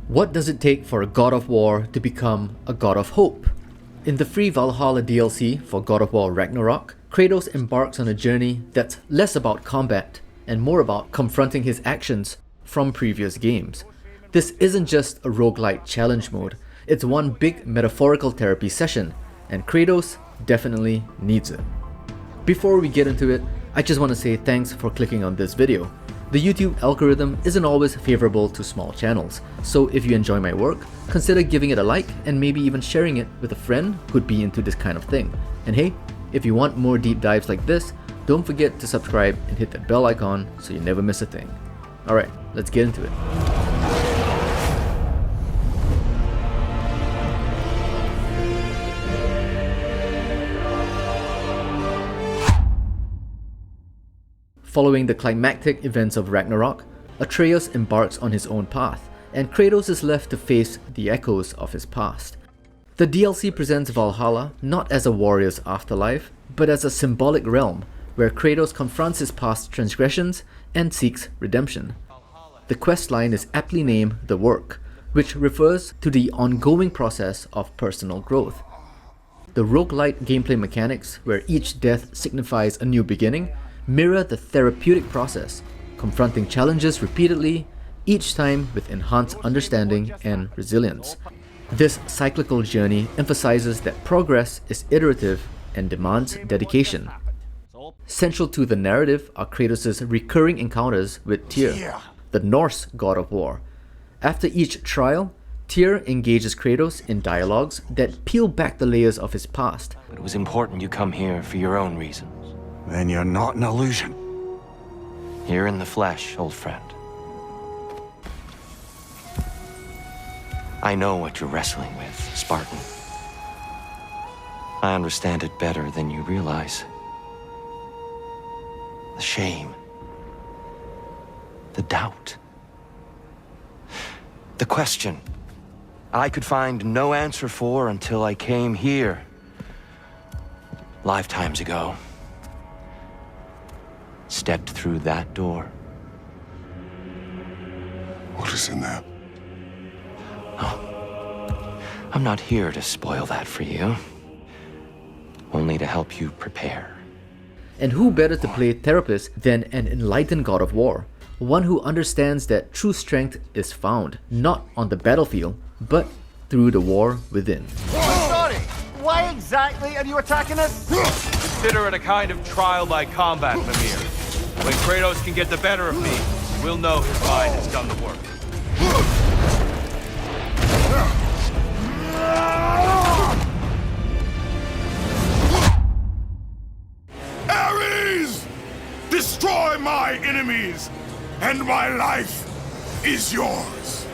What does it take for a God of War to become a God of Hope? In the free Valhalla DLC for God of War Ragnarok, Kratos embarks on a journey that's less about combat and more about confronting his actions from previous games. This isn't just a roguelite challenge mode, it's one big metaphorical therapy session, and Kratos definitely needs it. Before we get into it, I just want to say thanks for clicking on this video. The YouTube algorithm isn't always favorable to small channels, so if you enjoy my work, consider giving it a like and maybe even sharing it with a friend who'd be into this kind of thing. And hey, if you want more deep dives like this, don't forget to subscribe and hit that bell icon so you never miss a thing. Alright, let's get into it. Following the climactic events of Ragnarok, Atreus embarks on his own path, and Kratos is left to face the echoes of his past. The DLC presents Valhalla not as a warrior's afterlife, but as a symbolic realm where Kratos confronts his past transgressions and seeks redemption. The questline is aptly named The Work, which refers to the ongoing process of personal growth. The roguelite gameplay mechanics, where each death signifies a new beginning, mirror the therapeutic process, confronting challenges repeatedly, each time with enhanced understanding and resilience. This cyclical journey emphasizes that progress is iterative and demands dedication. Central to the narrative are Kratos' recurring encounters with Tyr, the Norse god of war. After each trial, Tyr engages Kratos in dialogues that peel back the layers of his past. But it was important you come here for your own reasons. Then you're not an illusion. Here in the flesh, old friend. I know what you're wrestling with, Spartan. I understand it better than you realize. The shame. The doubt. The question I could find no answer for until I came here. Lifetimes ago. Stepped through that door. What is in there? Oh, I'm not here to spoil that for you. Only to help you prepare. And who better to play therapist than an enlightened god of war? One who understands that true strength is found not on the battlefield, but through the war within. Sorry, why exactly are you attacking us? Consider it a kind of trial by combat, Mimir. When Kratos can get the better of me, we'll know his mind has done the work. Ares! Destroy my enemies, and my life is yours.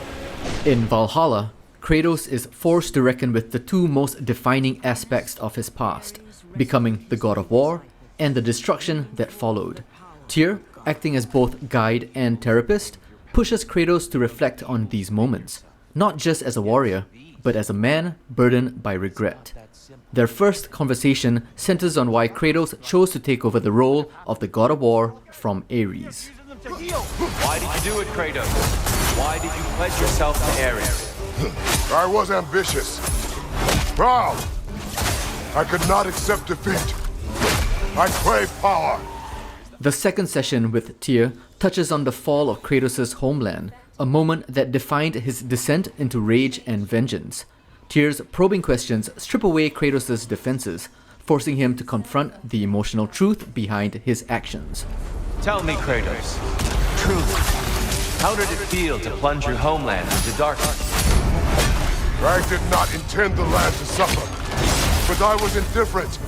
In Valhalla, Kratos is forced to reckon with the two most defining aspects of his past, becoming the god of war and the destruction that followed. Tyr, acting as both guide and therapist, pushes Kratos to reflect on these moments, not just as a warrior, but as a man burdened by regret. Their first conversation centers on why Kratos chose to take over the role of the god of war from Ares. Why did you do it, Kratos? Why did you pledge yourself to Ares? I was ambitious. Proud. I could not accept defeat. I crave power. The second session with Tyr touches on the fall of Kratos' homeland, a moment that defined his descent into rage and vengeance. Tyr's probing questions strip away Kratos' defenses, forcing him to confront the emotional truth behind his actions. Tell me, Kratos, truly, how did it feel to plunge your homeland into darkness? I did not intend the land to suffer, but I was indifferent,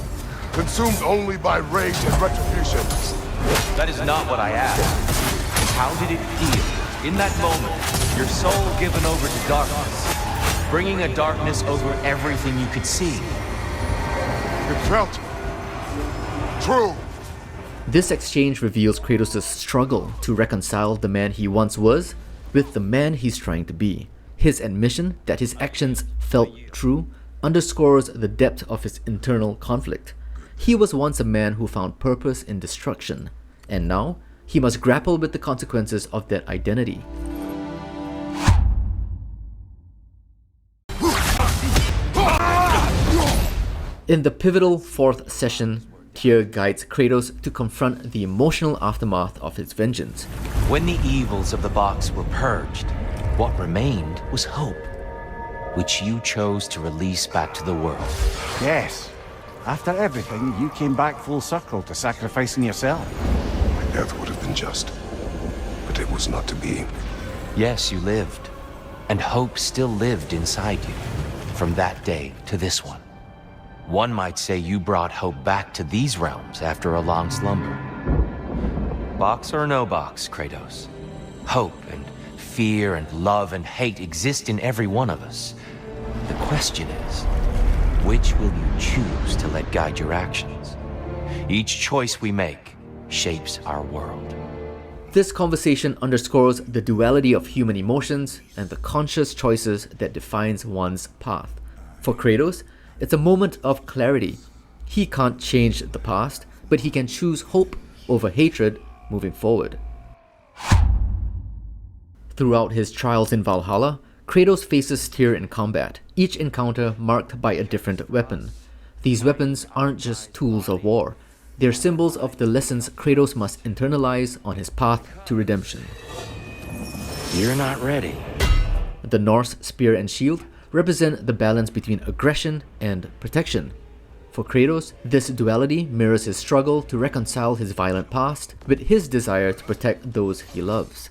consumed only by rage and retribution. That is not what I asked. How did it feel, in that moment, your soul given over to darkness, bringing a darkness over everything you could see? It felt true. This exchange reveals Kratos' struggle to reconcile the man he once was with the man he's trying to be. His admission that his actions felt true underscores the depth of his internal conflict. He was once a man who found purpose in destruction, and now he must grapple with the consequences of that identity. In the pivotal 4th session, Tyr guides Kratos to confront the emotional aftermath of his vengeance. When the evils of the box were purged, what remained was hope, which you chose to release back to the world. Yes. After everything, you came back full circle to sacrificing yourself. My death would have been just, but it was not to be. Yes, you lived, and hope still lived inside you, from that day to this one. One might say you brought hope back to these realms after a long slumber. Box or no box, Kratos. Hope and fear and love and hate exist in every one of us. The question is, which will you choose to let guide your actions? Each choice we make shapes our world. This conversation underscores the duality of human emotions and the conscious choices that defines one's path. For Kratos, it's a moment of clarity. He can't change the past, but he can choose hope over hatred moving forward. Throughout his trials in Valhalla, Kratos faces Tyr in combat, each encounter marked by a different weapon. These weapons aren't just tools of war, they're symbols of the lessons Kratos must internalize on his path to redemption. You're not ready. The Norse spear and shield represent the balance between aggression and protection. For Kratos, this duality mirrors his struggle to reconcile his violent past with his desire to protect those he loves.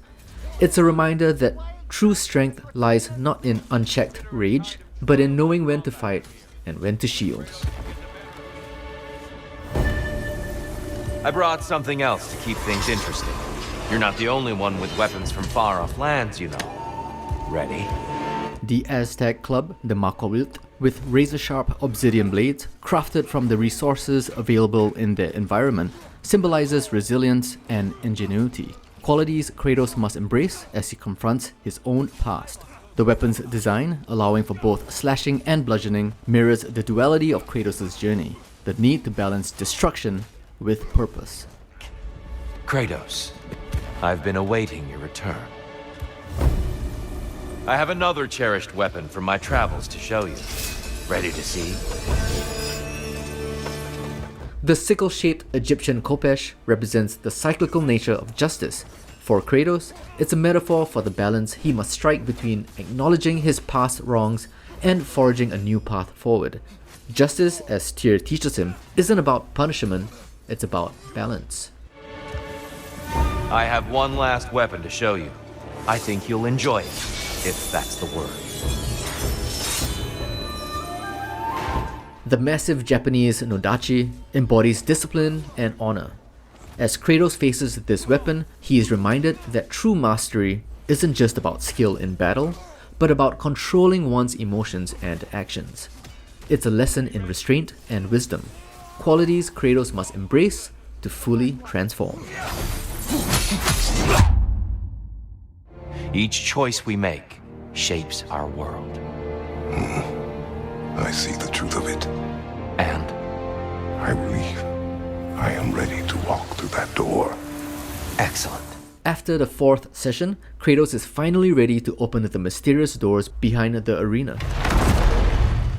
It's a reminder that true strength lies not in unchecked rage, but in knowing when to fight and when to shield. I brought something else to keep things interesting. You're not the only one with weapons from far-off lands, you know. Ready? The Aztec club, the Macowilt, with razor-sharp obsidian blades, crafted from the resources available in their environment, symbolizes resilience and ingenuity, qualities Kratos must embrace as he confronts his own past. The weapon's design, allowing for both slashing and bludgeoning, mirrors the duality of Kratos' journey, the need to balance destruction with purpose. Kratos, I've been awaiting your return. I have another cherished weapon from my travels to show you. Ready to see? The sickle-shaped Egyptian khopesh represents the cyclical nature of justice. For Kratos, it's a metaphor for the balance he must strike between acknowledging his past wrongs and forging a new path forward. Justice, as Tyr teaches him, isn't about punishment, it's about balance. I have one last weapon to show you. I think you'll enjoy it, if that's the word. The massive Japanese Nodachi embodies discipline and honor. As Kratos faces this weapon, he is reminded that true mastery isn't just about skill in battle, but about controlling one's emotions and actions. It's a lesson in restraint and wisdom, qualities Kratos must embrace to fully transform. Each choice we make shapes our world. I see the truth of it. And I believe I am ready to walk through that door. excellent. After the 4th session, Kratos is finally ready to open the mysterious doors behind the arena.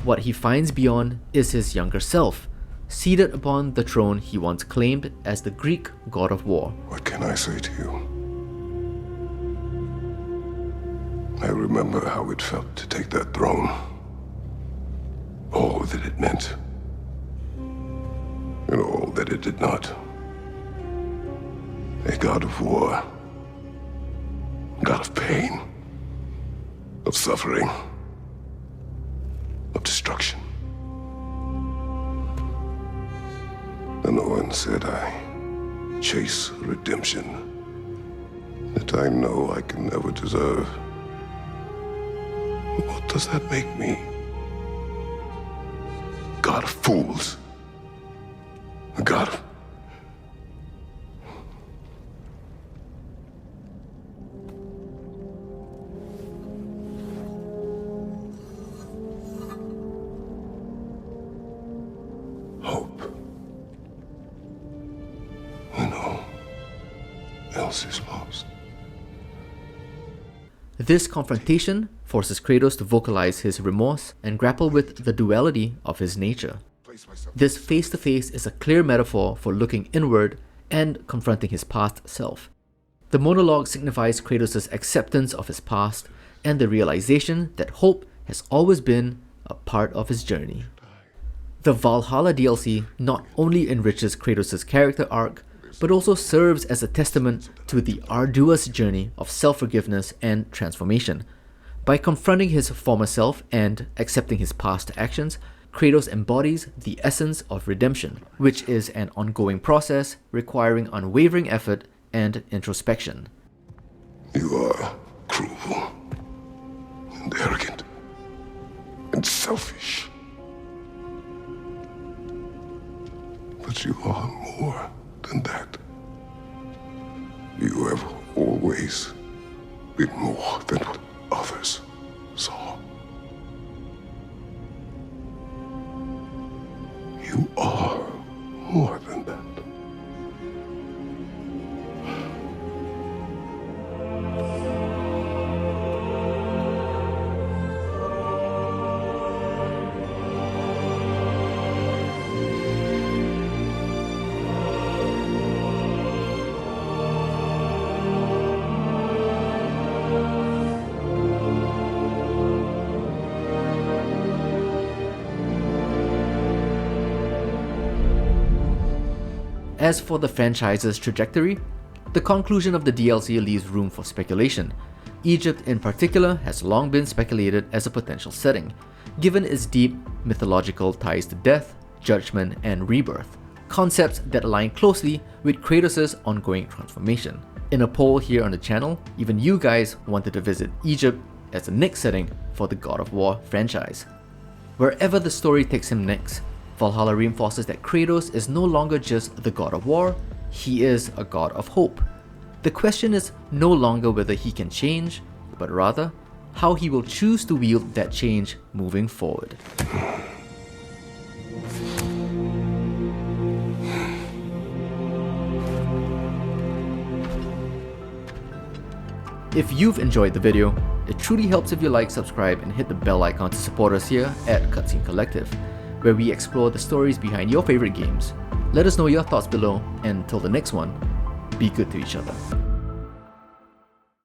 What he finds beyond is his younger self, seated upon the throne he once claimed as the Greek god of war. What can I say to you? I remember how it felt to take that throne. All that it meant. And all that it did not. A god of war. A god of pain. Of suffering. Of destruction. And Owen said I chase redemption that I know I can never deserve. What does that make me? God of fools. A god of... hope. When all else is lost. This confrontation forces Kratos to vocalize his remorse and grapple with the duality of his nature. place myself. This face-to-face is a clear metaphor for looking inward and confronting his past self. The monologue signifies Kratos' acceptance of his past and the realization that hope has always been a part of his journey. The Valhalla DLC not only enriches Kratos' character arc, but also serves as a testament to the arduous journey of self-forgiveness and transformation. By confronting his former self and accepting his past actions, Kratos embodies the essence of redemption, which is an ongoing process requiring unwavering effort and introspection. You are cruel and arrogant and selfish. But you are more than that. You have always been more than what others saw. You are more than that. As for the franchise's trajectory, the conclusion of the DLC leaves room for speculation. Egypt in particular has long been speculated as a potential setting, given its deep mythological ties to death, judgment, and rebirth, concepts that align closely with Kratos' ongoing transformation. In a poll here on the channel, even you guys wanted to visit Egypt as the next setting for the God of War franchise. Wherever the story takes him next, Valhalla reinforces that Kratos is no longer just the God of War, he is a God of hope. The question is no longer whether he can change, but rather how he will choose to wield that change moving forward. If you've enjoyed the video, it truly helps if you like, subscribe, and hit the bell icon to support us here at Cutscene Collective, where we explore the stories behind your favorite games. Let us know your thoughts below, and until the next one, be good to each other.